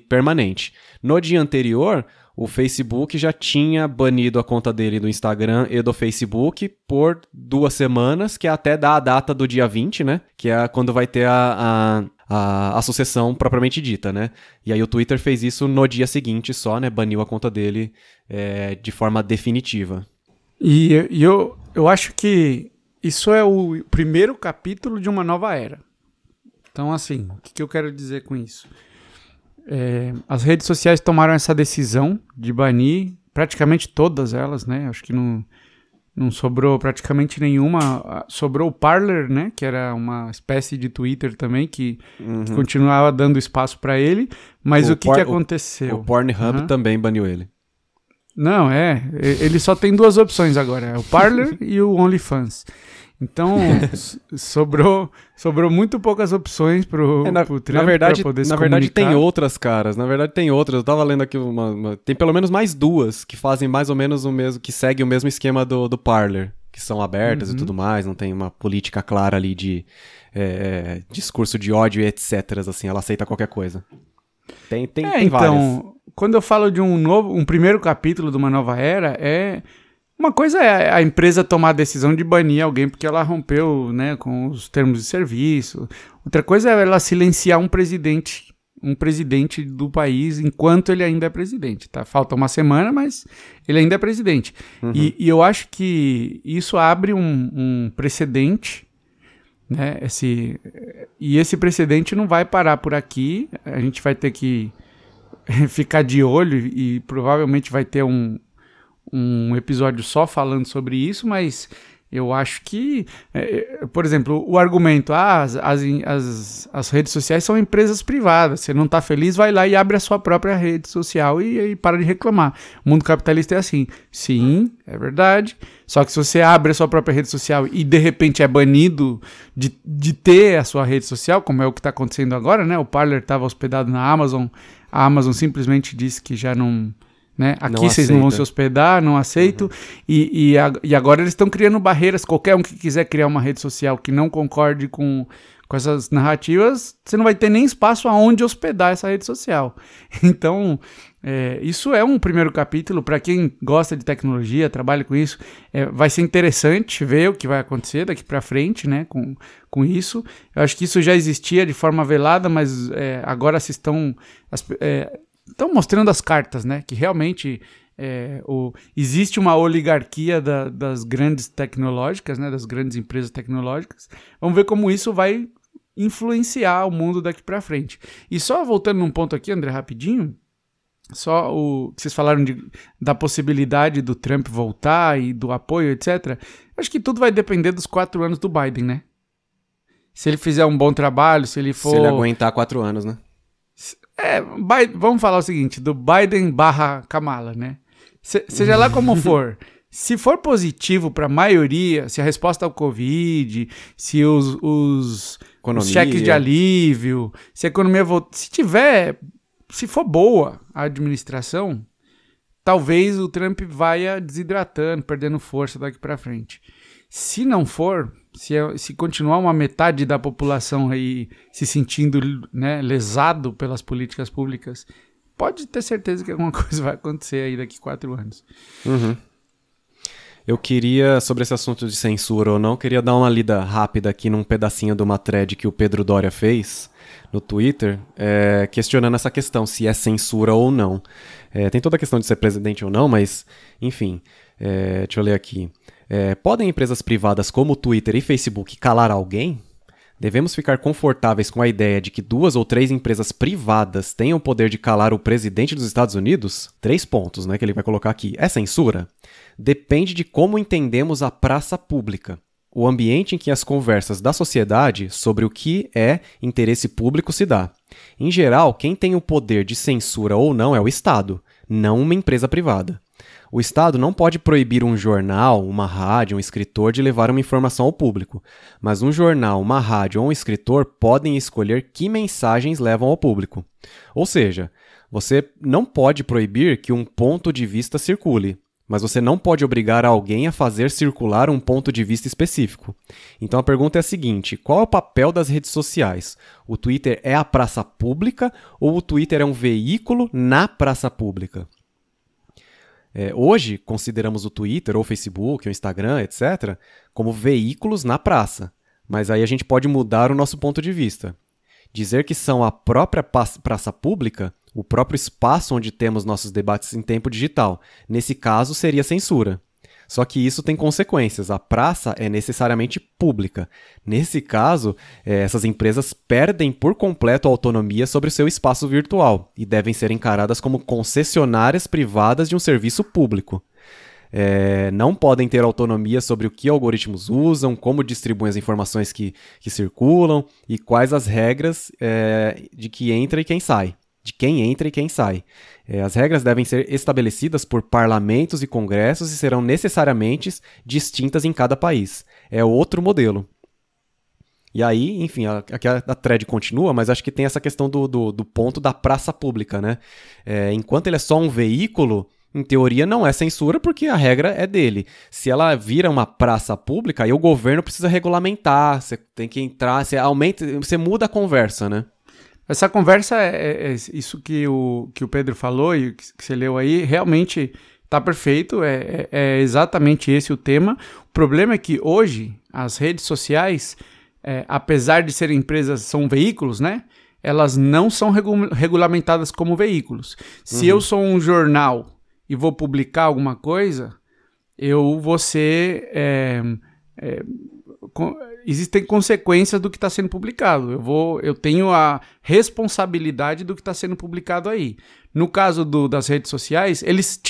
S3: permanente. No dia anterior, o Facebook já tinha banido a conta dele do Instagram e do Facebook por 2 semanas, que é até dar a data do dia 20, né? Que é quando vai ter a sucessão propriamente dita, né? E aí o Twitter fez isso no dia seguinte só, né? Baniu a conta dele de forma definitiva.
S1: E eu acho que isso é o primeiro capítulo de uma nova era. Então, assim, o que eu quero dizer com isso? As redes sociais tomaram essa decisão de banir praticamente todas elas, né? Acho que não sobrou praticamente nenhuma. Sobrou o Parler, né? Que era uma espécie de Twitter também, que continuava dando espaço para ele. Mas o que aconteceu?
S3: O Pornhub também baniu ele.
S1: Não, ele só tem 2 opções agora, o Parler e o OnlyFans. Então, sobrou muito poucas opções pro Trump para poder se comunicar.
S3: Na verdade, tem outras, caras. Na verdade, tem outras. Eu tava lendo aqui tem pelo menos mais 2 que fazem mais ou menos o mesmo, que seguem o mesmo esquema do Parler, que são abertas e tudo mais, não tem uma política clara ali de discurso de ódio e etc. Assim, ela aceita qualquer coisa. Tem várias.
S1: Então, quando eu falo de um primeiro capítulo de uma nova era, uma coisa é a empresa tomar a decisão de banir alguém porque ela rompeu, né, com os termos de serviço. Outra coisa é ela silenciar um presidente do país enquanto ele ainda é presidente. Tá? Falta uma semana, mas ele ainda é presidente. E eu acho que isso abre um precedente, né? E esse precedente não vai parar por aqui. A gente vai ter que ficar de olho e provavelmente vai ter um episódio só falando sobre isso, mas eu acho que, por exemplo, o argumento, as redes sociais são empresas privadas, você não está feliz, vai lá e abre a sua própria rede social e para de reclamar. O mundo capitalista é assim. Sim, é verdade, só que se você abre a sua própria rede social e de repente é banido de ter a sua rede social, como é o que está acontecendo agora, né? O Parler estava hospedado na Amazon, a Amazon simplesmente disse que já não... Né? Aqui não vocês não vão se hospedar, não aceito. E agora eles estão criando barreiras. Qualquer um que quiser criar uma rede social que não concorde com essas narrativas, você não vai ter nem espaço aonde hospedar essa rede social. Então, isso é um primeiro capítulo. Para quem gosta de tecnologia, trabalha com isso, vai ser interessante ver o que vai acontecer daqui para frente, né, com isso. Eu acho que isso já existia de forma velada, mas agora se estão mostrando as cartas, né? Que realmente existe uma oligarquia das grandes tecnológicas, né? Das grandes empresas tecnológicas. Vamos ver como isso vai influenciar o mundo daqui para frente. E só voltando num ponto aqui, André, rapidinho, só o que vocês falaram da possibilidade do Trump voltar e do apoio, etc. Acho que tudo vai depender dos 4 anos do Biden, né? Se ele fizer um bom trabalho, se ele for...
S3: Se ele aguentar 4 anos, né?
S1: Vamos falar o seguinte, do Biden barra Kamala, né? Seja lá como for, se for positivo para a maioria, se a resposta ao Covid, se os cheques de alívio, se a economia se for boa a administração, talvez o Trump vá desidratando, perdendo força daqui para frente. Se não for, se continuar uma metade da população aí se sentindo, né, lesado pelas políticas públicas, pode ter certeza que alguma coisa vai acontecer aí daqui 4 anos.
S3: Uhum. Eu queria, sobre esse assunto de censura ou não, queria dar uma lida rápida aqui num pedacinho de uma thread que o Pedro Doria fez no Twitter, questionando essa questão, se é censura ou não. Tem toda a questão de ser presidente ou não, mas, enfim, deixa eu ler aqui. Podem empresas privadas como o Twitter e Facebook calar alguém? Devemos ficar confortáveis com a ideia de que 2 ou 3 empresas privadas tenham o poder de calar o presidente dos Estados Unidos? 3 pontos, né, que ele vai colocar aqui. É censura? Depende de como entendemos a praça pública, o ambiente em que as conversas da sociedade sobre o que é interesse público se dá. Em geral, quem tem o poder de censura ou não é o Estado, não uma empresa privada. O Estado não pode proibir um jornal, uma rádio, um escritor de levar uma informação ao público, mas um jornal, uma rádio ou um escritor podem escolher que mensagens levam ao público. Ou seja, você não pode proibir que um ponto de vista circule, mas você não pode obrigar alguém a fazer circular um ponto de vista específico. Então a pergunta é a seguinte: qual é o papel das redes sociais? O Twitter é a praça pública ou o Twitter é um veículo na praça pública? Hoje, consideramos o Twitter, ou o Facebook, ou o Instagram, etc., como veículos na praça. Mas aí a gente pode mudar o nosso ponto de vista. Dizer que são a própria praça pública, o próprio espaço onde temos nossos debates em tempo digital. Nesse caso, seria censura. Só que isso tem consequências. A praça é necessariamente pública. Nesse caso, essas empresas perdem por completo a autonomia sobre o seu espaço virtual e devem ser encaradas como concessionárias privadas de um serviço público. Não podem ter autonomia sobre o que algoritmos usam, como distribuem as informações que circulam e quais as regras de que entra e quem sai. De quem entra e quem sai. As regras devem ser estabelecidas por parlamentos e congressos e serão necessariamente distintas em cada país. É outro modelo. E aí, enfim, aqui a thread continua, mas acho que tem essa questão do ponto da praça pública, né? Enquanto ele é só um veículo, em teoria não é censura porque a regra é dele. Se ela vira uma praça pública, aí o governo precisa regulamentar, você tem que entrar, você muda a conversa, né?
S1: Essa conversa é isso que o Pedro falou e que você leu aí, realmente está perfeito, é exatamente esse o tema. O problema é que hoje as redes sociais, apesar de serem empresas, são veículos, né? Elas não são regulamentadas como veículos. Se eu sou um jornal e vou publicar alguma coisa, eu vou ser... existem consequências do que está sendo publicado. Eu tenho a responsabilidade do que está sendo publicado aí. No caso das redes sociais, eles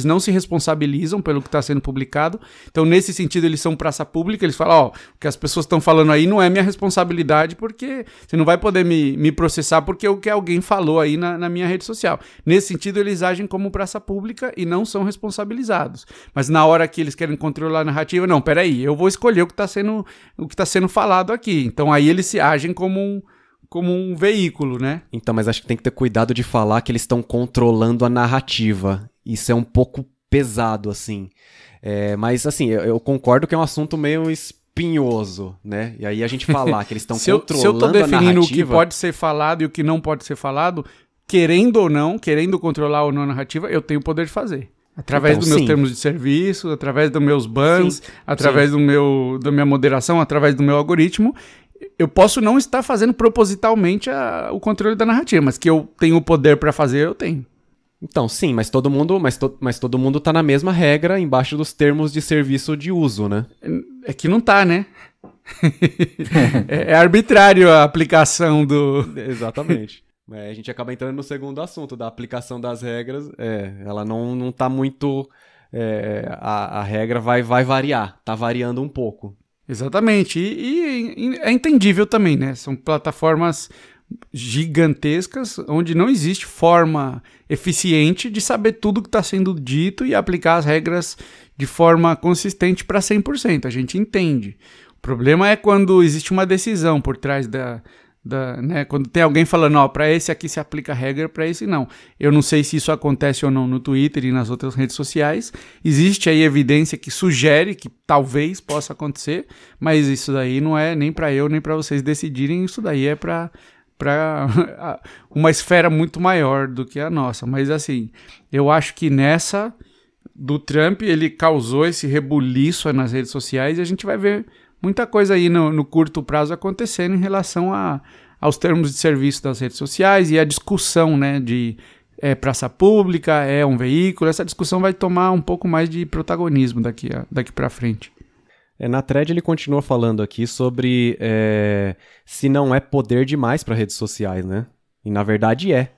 S1: não se responsabilizam pelo que está sendo publicado. Então, nesse sentido, eles são praça pública. Eles falam, o que as pessoas estão falando aí não é minha responsabilidade, porque você não vai poder me processar porque o que alguém falou aí na minha rede social. Nesse sentido, eles agem como praça pública e não são responsabilizados. Mas na hora que eles querem controlar a narrativa, não, peraí, eu vou escolher o que está sendo falado aqui. Então, aí eles se agem como um veículo, né?
S3: Então, mas acho que tem que ter cuidado de falar que eles estão controlando a narrativa. Isso é um pouco pesado, assim. Mas, assim, eu concordo que é um assunto meio espinhoso, né? E aí a gente falar que eles estão controlando
S1: se eu tô definindo
S3: a narrativa...
S1: o que pode ser falado e o que não pode ser falado, querendo ou não, querendo controlar ou não a narrativa, eu tenho o poder de fazer. Através dos meus termos de serviço, através dos meus bans, através da minha moderação, através do meu algoritmo. Eu posso não estar fazendo propositalmente o controle da narrativa, mas que eu tenho o poder para fazer, eu tenho.
S3: Então, sim, mas todo mundo tá na mesma regra embaixo dos termos de serviço de uso, né?
S1: É que não tá, né? É arbitrário a aplicação do...
S3: Exatamente. A gente acaba entrando no segundo assunto, da aplicação das regras. Ela não tá muito... a regra vai variar, tá variando um pouco.
S1: Exatamente, e é entendível também, né? São plataformas gigantescas, onde não existe forma eficiente de saber tudo que está sendo dito e aplicar as regras de forma consistente para 100%. A gente entende. O problema é quando existe uma decisão por trás né, quando tem alguém falando, ó, para esse aqui se aplica a regra, para esse não. Eu não sei se isso acontece ou não no Twitter e nas outras redes sociais. Existe aí evidência que sugere que talvez possa acontecer, mas isso daí não é nem para eu nem para vocês decidirem. Isso daí é para uma esfera muito maior do que a nossa. Mas assim, eu acho que nessa do Trump, ele causou esse rebuliço nas redes sociais e a gente vai ver muita coisa aí no curto prazo acontecendo em relação aos termos de serviço das redes sociais e a discussão, né, de praça pública, é um veículo. Essa discussão vai tomar um pouco mais de protagonismo daqui para frente.
S3: Na thread ele continua falando aqui sobre se não é poder demais para redes sociais, né? E na verdade é.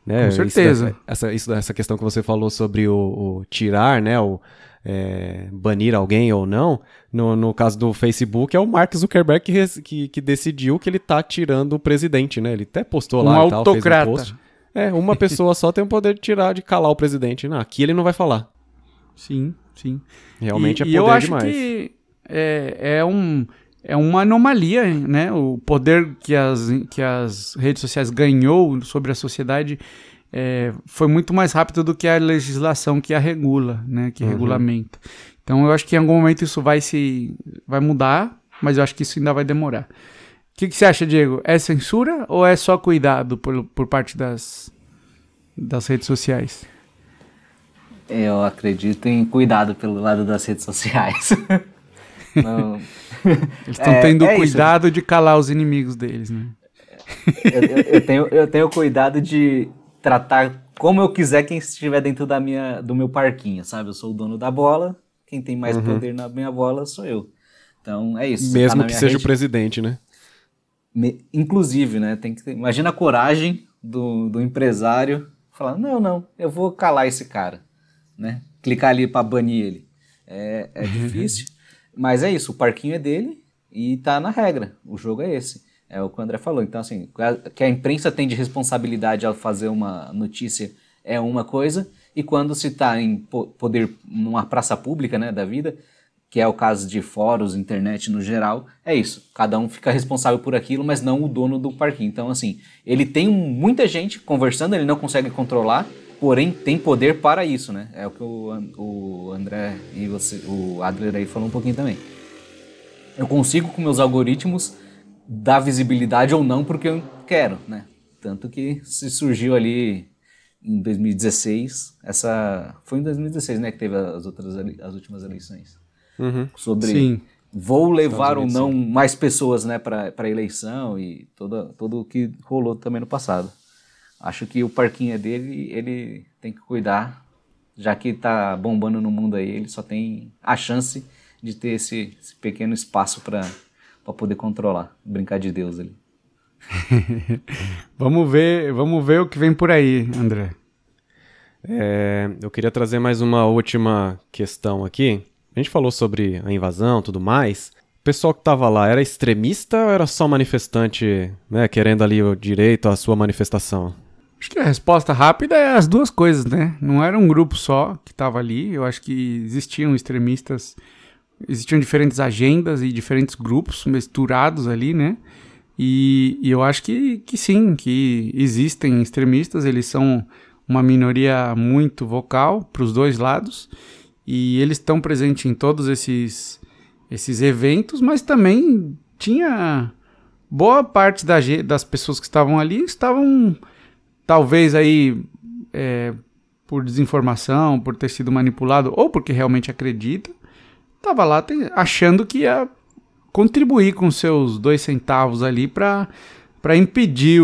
S3: Né?
S1: Com certeza.
S3: Essa questão que você falou sobre o tirar, né? Banir alguém ou não, no caso do Facebook é o Mark Zuckerberg que decidiu que ele tá tirando o presidente, né? Ele até postou lá e tal, fez um post. Uma pessoa só tem o poder de calar o presidente. Não, aqui ele não vai falar.
S1: Sim.
S3: Realmente é poder
S1: eu acho
S3: demais.
S1: Que é uma anomalia, né? O poder que as redes sociais ganhou sobre a sociedade foi muito mais rápido do que a legislação que a regula, né? Que regulamenta. Então eu acho que em algum momento isso vai mudar, mas eu acho que isso ainda vai demorar. O que você acha, Diego? É censura ou é só cuidado por parte das redes sociais?
S2: Eu acredito em cuidado pelo lado das redes sociais. Não.
S1: Eles estão tendo cuidado isso de calar os inimigos deles, né?
S2: Eu tenho cuidado de tratar como eu quiser quem estiver dentro do meu parquinho, sabe? Eu sou o dono da bola, quem tem mais poder na minha bola sou eu. Então é isso.
S3: Mesmo que seja o presidente, né?
S2: Inclusive, né? Imagina a coragem do empresário falar, não, eu vou calar esse cara, né? Clicar ali para banir ele. É difícil, mas é isso, o parquinho é dele e tá na regra, o jogo é esse. É o que o André falou. Então, assim, que a imprensa tem de responsabilidade ao fazer uma notícia é uma coisa, e quando se está em poder numa praça pública, né, da vida, que é o caso de fóruns, internet no geral, é isso. Cada um fica responsável por aquilo, mas não o dono do parquinho. Então, assim, ele tem muita gente conversando, ele não consegue controlar, porém tem poder para isso, né? É o que o André e o Adler aí falou um pouquinho também. Eu consigo, com meus algoritmos, dar visibilidade ou não porque eu quero, né? Tanto que se surgiu ali em 2016, foi em 2016, né, que teve as últimas eleições. Sobre vou levar ou não mais pessoas, né, para a eleição e todo o que rolou também no passado. Acho que o parquinho é dele, ele tem que cuidar, já que tá bombando no mundo aí, ele só tem a chance de ter esse pequeno espaço para poder controlar, brincar de Deus ali.
S1: Vamos ver o que vem por aí, André.
S3: Eu queria trazer mais uma última questão aqui. A gente falou sobre a invasão e tudo mais. O pessoal que estava lá era extremista ou era só manifestante, né, querendo ali o direito à sua manifestação?
S1: Acho que a resposta rápida é as duas coisas, né? Não era um grupo só que estava ali. Eu acho que existiam extremistas, existiam diferentes agendas e diferentes grupos misturados ali, né? E eu acho que sim, que existem extremistas, eles são uma minoria muito vocal para os dois lados, e eles estão presentes em todos esses eventos, mas também tinha boa parte das pessoas que estavam ali, estavam talvez aí por desinformação, por ter sido manipulado, ou porque realmente acredita, estava lá achando que ia contribuir com seus 2 centavos ali para impedir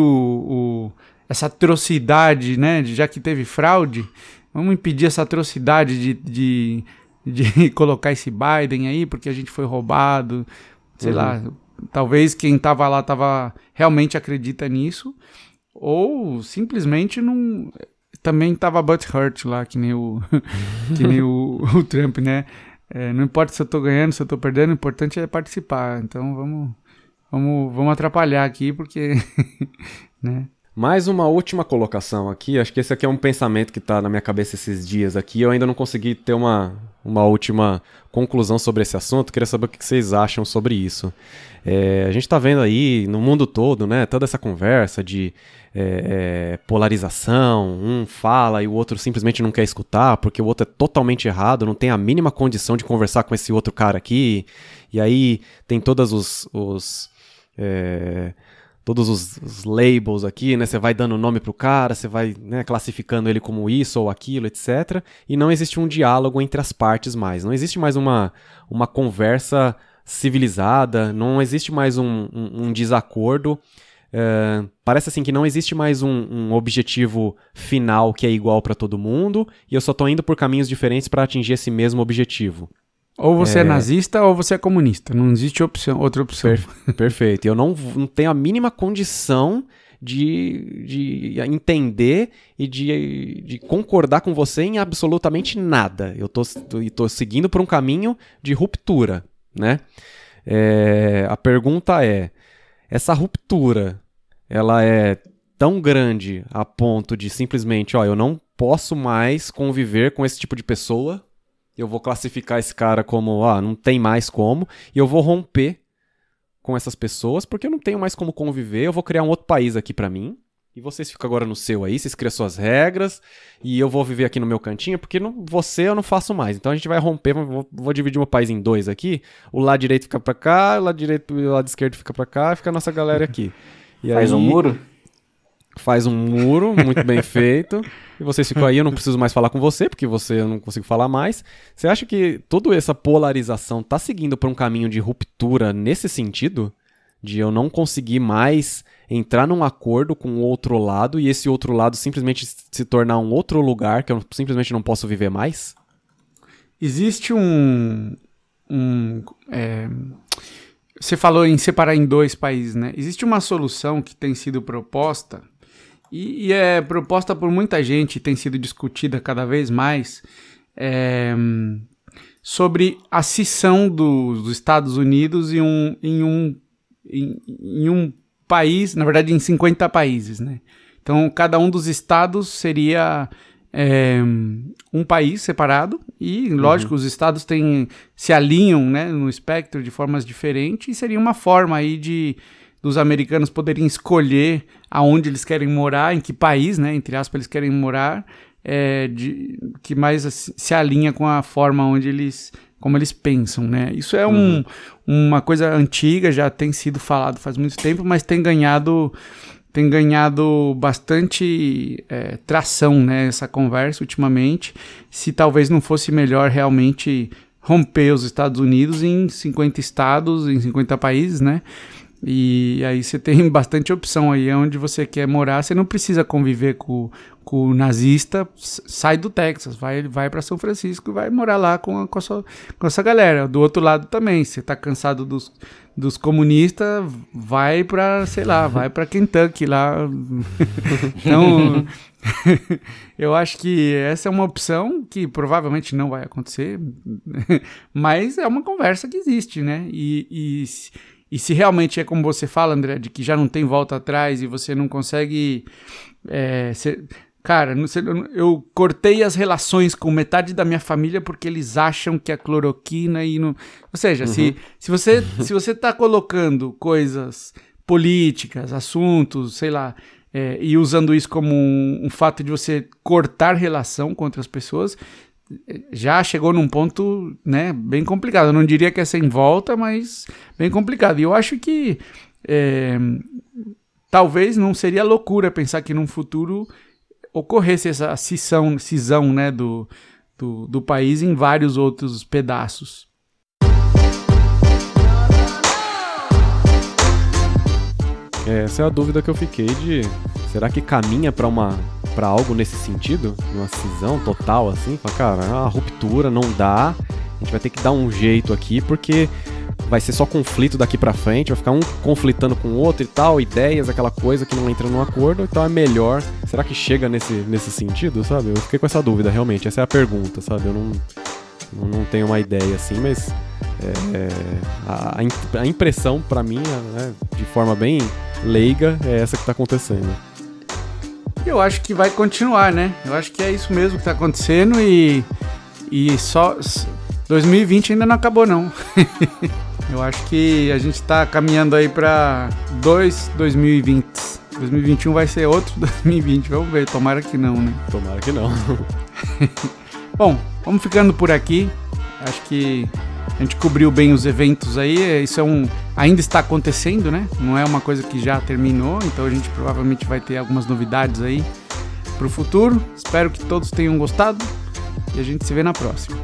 S1: essa atrocidade, né? Já que teve fraude, vamos impedir essa atrocidade de colocar esse Biden aí, porque a gente foi roubado. sei lá, talvez quem tava lá realmente acredita nisso, ou simplesmente não... Também tava butthurt lá, que nem o Trump, né? Não importa se eu tô ganhando, se eu tô perdendo, o importante é participar. Então vamos atrapalhar aqui, porque... né?
S3: Mais uma última colocação aqui, acho que esse aqui é um pensamento que tá na minha cabeça esses dias aqui, eu ainda não consegui ter uma última conclusão sobre esse assunto, queria saber o que vocês acham sobre isso. A gente tá vendo aí no mundo todo, né, toda essa conversa de polarização, um fala e o outro simplesmente não quer escutar, porque o outro é totalmente errado, não tem a mínima condição de conversar com esse outro cara aqui, e aí tem todos os labels aqui, né? Você vai dando nome pro cara, você vai, né, classificando ele como isso ou aquilo, etc. E não existe um diálogo entre as partes mais. Não existe mais uma conversa civilizada, não existe mais um desacordo. Parece assim que não existe mais um objetivo final que é igual para todo mundo e eu só tô indo por caminhos diferentes para atingir esse mesmo objetivo.
S1: Ou você é nazista ou você é comunista. Não existe outra opção.
S3: Perfeito. Eu não tenho a mínima condição de entender e de concordar com você em absolutamente nada. Eu tô seguindo por um caminho de ruptura, né? A pergunta é, essa ruptura, ela é tão grande a ponto de simplesmente, eu não posso mais conviver com esse tipo de pessoa, eu vou classificar esse cara como, não tem mais como, e eu vou romper com essas pessoas, porque eu não tenho mais como conviver, eu vou criar um outro país aqui pra mim, e vocês ficam agora no seu aí, vocês criam suas regras, e eu vou viver aqui no meu cantinho, porque você eu não faço mais. Então a gente vai romper, vou dividir meu país em dois aqui, o lado direito fica pra cá, o lado direito e o lado esquerdo fica pra cá, e fica a nossa galera aqui. E
S2: faz um muro?
S3: Faz um muro, muito bem feito. E vocês ficam aí, eu não preciso mais falar com você, porque eu não consigo falar mais. Você acha que toda essa polarização tá seguindo por um caminho de ruptura nesse sentido? De eu não conseguir mais entrar num acordo com o outro lado e esse outro lado simplesmente se tornar um outro lugar que eu simplesmente não posso viver mais?
S1: Existe você falou em separar em dois países, né? Existe uma solução que tem sido proposta e é proposta por muita gente, tem sido discutida cada vez mais, sobre a cisão dos Estados Unidos em um país, na verdade em 50 países, né? Então cada um dos estados seria um país separado e, lógico, os estados se alinham, né, no espectro de formas diferentes e seria uma forma aí dos americanos poderem escolher aonde eles querem morar, em que país, né, entre aspas, eles querem morar, que mais se alinha com a forma como eles pensam, né? Isso é uma coisa antiga, já tem sido falado faz muito tempo, mas tem ganhado bastante tração, né, essa conversa ultimamente, se talvez não fosse melhor realmente romper os Estados Unidos em 50 estados, em 50 países, né? E aí você tem bastante opção aí, onde você quer morar, você não precisa conviver com o nazista, sai do Texas, vai para São Francisco e vai morar lá com a sua galera. Do outro lado também, você tá cansado dos comunistas, vai para, sei lá, vai para Kentucky lá. Então, eu acho que essa é uma opção que provavelmente não vai acontecer, mas é uma conversa que existe, né? E se realmente é como você fala, André, de que já não tem volta atrás e você não consegue... Cara, eu cortei as relações com metade da minha família porque eles acham que a cloroquina e não... Ou seja, se você tá colocando coisas políticas, assuntos, sei lá, e usando isso como um fato de você cortar relação com outras pessoas, já chegou num ponto, né, bem complicado. Eu não diria que é sem volta, mas bem complicado. E eu acho que talvez não seria loucura pensar que num futuro ocorresse essa cisão, né, do país em vários outros pedaços.
S3: Essa é a dúvida que eu fiquei será que caminha para algo nesse sentido? Uma cisão total, assim? Fala, cara, a ruptura não dá, a gente vai ter que dar um jeito aqui, porque vai ser só conflito daqui pra frente, vai ficar um conflitando com o outro e tal, ideias, aquela coisa que não entra num acordo, então é melhor. Será que chega nesse sentido, sabe? Eu fiquei com essa dúvida, realmente, essa é a pergunta, sabe? Eu não tenho uma ideia assim, mas a impressão pra mim, né, de forma bem leiga, é essa que tá acontecendo.
S1: Eu acho que vai continuar, né? Eu acho que é isso mesmo que tá acontecendo e só 2020 ainda não acabou, não. Eu acho que a gente tá caminhando aí pra 2020. 2021 vai ser outro 2020, vamos ver, tomara que não, né?
S3: Tomara que não.
S1: Bom, vamos ficando por aqui. Acho que a gente cobriu bem os eventos aí. Isso ainda está acontecendo, né? Não é uma coisa que já terminou, então a gente provavelmente vai ter algumas novidades aí pro futuro. Espero que todos tenham gostado e a gente se vê na próxima.